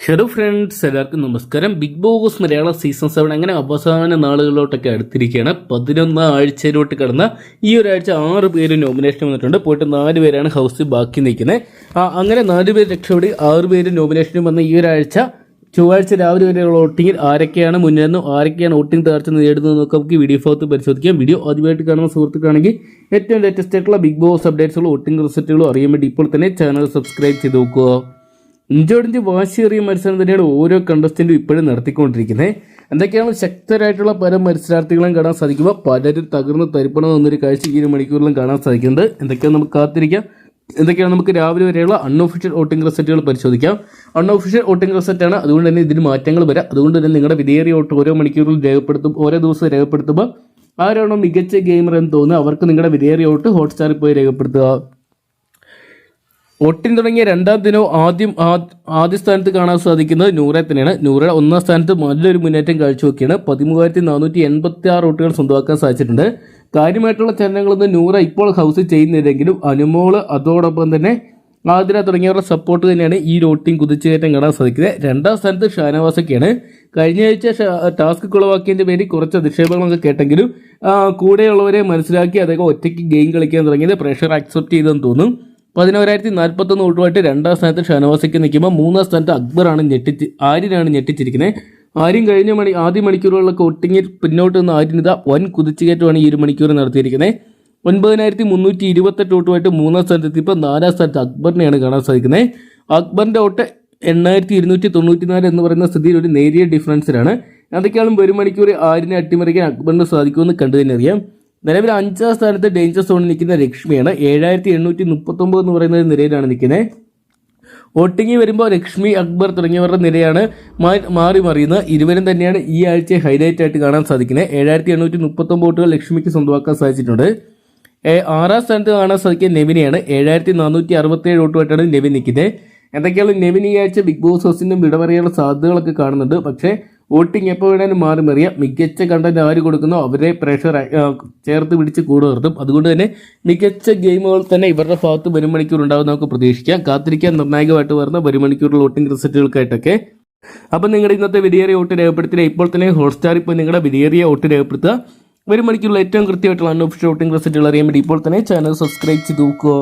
Hello friends, എല്ലാവർക്കും നമസ്കാരം. Big boss മലയാള season 7 അങ്ങനെ അവസാന നാളുകളിലോട്ടൊക്കെ അടുത്തിരിക്കുകയാണ്. 11 ആഴ്ചയിലോട്ട് കടന്ന ഈ ഒരാഴ്ച 6 പേര് നോമിനേഷൻ വന്നിട്ടുണ്ട്. പോയിട്ട് 4 പേരാണ് ഹൗസിൽ ബാക്കി നിൽക്കുന്നത്. അങ്ങനെ 4 പേര് രക്ഷപ്പെടി 6 പേര് നോമിനേഷനും വന്ന ഈ ഒരാഴ്ച ചൊവ്വാഴ്ച രാവിലെ വരെയുള്ള വോട്ടിങ്ങിൽ ആരൊക്കെയാണ് മുന്നിലെന്നും ആരൊക്കെയാണ് വോട്ടിംഗ് തകർച്ച നേടുന്നതെന്നൊക്കെ നമുക്ക് വീഡിയോ ഭാഗത്ത് പരിശോധിക്കാം. വീഡിയോ ആദ്യമായിട്ട് കാണുന്ന സുഹൃത്തുക്കാണെങ്കിൽ ഏറ്റവും ലേറ്റസ്റ്റ് ആയിട്ടുള്ള ബിഗ് ബോസ് അപ്ഡേറ്റ്സുകളും വോട്ടിംഗ് റിസൾട്ടുകളും അറിയാൻ വേണ്ടി ഇപ്പോൾ തന്നെ ചാനൽ സബ്സ്ക്രൈബ് ചെയ്ത് നോക്കുക. ഇഞ്ചോടിഞ്ച് വാശിയേറിയ മത്സരം തന്നെയാണ് ഓരോ കണ്ടസ്റ്റന്റും ഇപ്പോഴും നടത്തിക്കൊണ്ടിരിക്കുന്നത്. എന്തൊക്കെയാണ് ശക്തരായിട്ടുള്ള പല മത്സരാർത്ഥികളും കാണാൻ സാധിക്കുമ്പോൾ പലരും തകർന്ന് തരിപ്പണം എന്നൊരു കാഴ്ച ഈ 1 മണിക്കൂറിലും കാണാൻ സാധിക്കുന്നത്. എന്തൊക്കെയാണ് നമുക്ക് കാത്തിരിക്കാം. എന്തൊക്കെയാണ് നമുക്ക് രാവിലെ വരെയുള്ള അൺഒഫീഷ്യൽ വോട്ടിംഗ് റിസൾട്ടുകൾ പരിശോധിക്കാം. അൺഒഫീഷ്യൽ വോട്ടിംഗ് റിസൾട്ടാണ്, അതുകൊണ്ട് തന്നെ ഇതിന് മാറ്റങ്ങൾ വരാം. അതുകൊണ്ട് തന്നെ നിങ്ങളുടെ വിലയേറിയ വോട്ട് ഓരോ മണിക്കൂറിൽ രേഖപ്പെടുത്തും, ഓരോ ദിവസവും രേഖപ്പെടുത്തുമ്പോൾ ആരാണോ മികച്ച ഗെയിമർ എന്ന് തോന്നുന്നത് അവർക്ക് നിങ്ങളുടെ വിലയേറിയ വോട്ട് ഹോട്ട്സ്റ്റാറിൽ പോയി രേഖപ്പെടുത്തുക. വോട്ടിംഗ് തുടങ്ങിയ 2ാം ദിനവും ആദ്യ സ്ഥാനത്ത് കാണാൻ സാധിക്കുന്നത് നൂറെ തന്നെയാണ്. നൂറ 1ാം സ്ഥാനത്ത് നല്ലൊരു മുന്നേറ്റം കാഴ്ചവെക്കുകയാണ്. 13,486 വോട്ടുകൾ സ്വന്തമാക്കാൻ സാധിച്ചിട്ടുണ്ട്. കാര്യമായിട്ടുള്ള ചലനങ്ങളൊന്നും നൂറ ഇപ്പോൾ ഹൗസിൽ ചെയ്യുന്നില്ലെങ്കിലും അനുമോള് അതോടൊപ്പം തന്നെ ആതിര തുടങ്ങിയവരുടെ സപ്പോർട്ട് തന്നെയാണ് ഈ വോട്ടിംഗ് കുതിച്ചുകയറ്റം കാണാൻ സാധിക്കുന്നത്. 2ാം സ്ഥാനത്ത് ഷാനവാസൊക്കെയാണ്. കഴിഞ്ഞ ആഴ്ച ടാസ്ക് കുളവാക്കിയതിൻ്റെ പേരിൽ കുറച്ച് അധിക്ഷേപങ്ങളൊക്കെ കേട്ടെങ്കിലും കൂടെയുള്ളവരെ മനസ്സിലാക്കി അദ്ദേഹം ഒറ്റയ്ക്ക് ഗെയിം കളിക്കാൻ തുടങ്ങിയത് പ്രഷർ അക്സെപ്റ്റ് ചെയ്തെന്ന് തോന്നും. 11,041 വോട്ടുമായിട്ട് 2ാം സ്ഥാനത്ത് ഷാനവാസിക്ക് നിൽക്കുമ്പോൾ 3ാം സ്ഥാനത്ത് ആര്യനാണ് ഞെട്ടിച്ചിരിക്കുന്നത്. ആര്യം കഴിഞ്ഞ ആദ്യ മണിക്കൂറുകളിലൊക്കെ വോട്ടിങ്ങിൽ പിന്നോട്ട് നിന്ന് ആര്യനിത വൻ കുതിച്ചുകയറ്റമാണ് ഈ 1 മണിക്കൂർ നടത്തിയിരിക്കുന്നത്. 9,328 വോട്ടുമായിട്ട് 3ാം സ്ഥാനത്തെത്തിയപ്പോൾ 4ാം സ്ഥാനത്ത് അക്ബറിനെയാണ് കാണാൻ സാധിക്കുന്നത്. അക്ബറിൻ്റെ വോട്ട് 8,294 എന്ന് പറയുന്ന സ്ഥിതിയിൽ ഒരു നേരിയ ഡിഫറൻസിലാണ്. അതൊക്കെയാണ് 1 മണിക്കൂർ ആര്യനെ അട്ടിമറിക്കാൻ അക്ബറിന് സാധിക്കുമെന്ന് കണ്ടു തന്നെ അറിയാം. നിലവിൽ 5ാം സ്ഥാനത്ത് ഡേഞ്ചർ സോണിൽ നിൽക്കുന്ന ലക്ഷ്മിയാണ്. 7,839 എന്ന് പറയുന്ന നിരയിലാണ് നിൽക്കുന്നത്. വോട്ടിങ്ങിൽ വരുമ്പോൾ ലക്ഷ്മി, അക്ബർ തുടങ്ങിയവരുടെ നിരയാണ് മാറി മറിയുന്നത്. ഇരുവരും തന്നെയാണ് ഈ ആഴ്ച ഹൈലൈറ്റ് ആയിട്ട് കാണാൻ സാധിക്കുന്നത്. 7,839 വോട്ടുകൾ ലക്ഷ്മിക്ക് സ്വന്തമാക്കാൻ സാധിച്ചിട്ടുണ്ട്. 6ാം സ്ഥാനത്ത് കാണാൻ സാധിക്കുക നെവിനെയാണ്. 7,467 വോട്ടുമായിട്ടാണ് നെവിൻ നിൽക്കുന്നത്. എന്തൊക്കെയാണ് നെവിൻ ഈ ആഴ്ച ബിഗ് ബോസ് ഹൗസിൻ്റെ വിടപറയാനുള്ള സാധ്യതകളൊക്കെ കാണുന്നുണ്ട്. പക്ഷേ വോട്ടിംഗ് എപ്പോൾ വേണേലും മാറി മറിയാം. മികച്ച കണ്ടന്റ് ആര് കൊടുക്കുന്നോ അവരെ പ്രഷർ ചേർത്ത് പിടിച്ച് കൂടെ നിർത്തും. അതുകൊണ്ട് തന്നെ മികച്ച ഗെയിമുകൾ തന്നെ ഇവരുടെ ഭാഗത്ത് 1 മണിക്കൂർ ഉണ്ടാവും നമുക്ക് പ്രതീക്ഷിക്കാം. കാത്തിരിക്കാൻ നിർണായകമായിട്ട് വരുന്ന 1 മണിക്കൂറിൽ വോട്ടിംഗ് റിസൾട്ടുകൾക്കായിട്ടൊക്കെ. അപ്പം നിങ്ങളുടെ ഇന്നത്തെ വിലയേറിയ വോട്ട് രേഖപ്പെടുത്തിയ ഇപ്പോൾ തന്നെ ഹോട്ട്സ്റ്റാറിൽ ഇപ്പോൾ നിങ്ങളുടെ വിലയേറിയ വോട്ട് രേഖപ്പെടുത്തുക. 1 മണിക്കൂറിൽ ഏറ്റവും കൃത്യമായിട്ടുള്ള അൺഒഫീഷ്യൽ വോട്ടിംഗ് റിസൾട്ടുകൾ അറിയാൻ വേണ്ടി ഇപ്പോൾ തന്നെ ചാനൽ സബ്സ്ക്രൈബ് ചെയ്ത് നോക്കുക.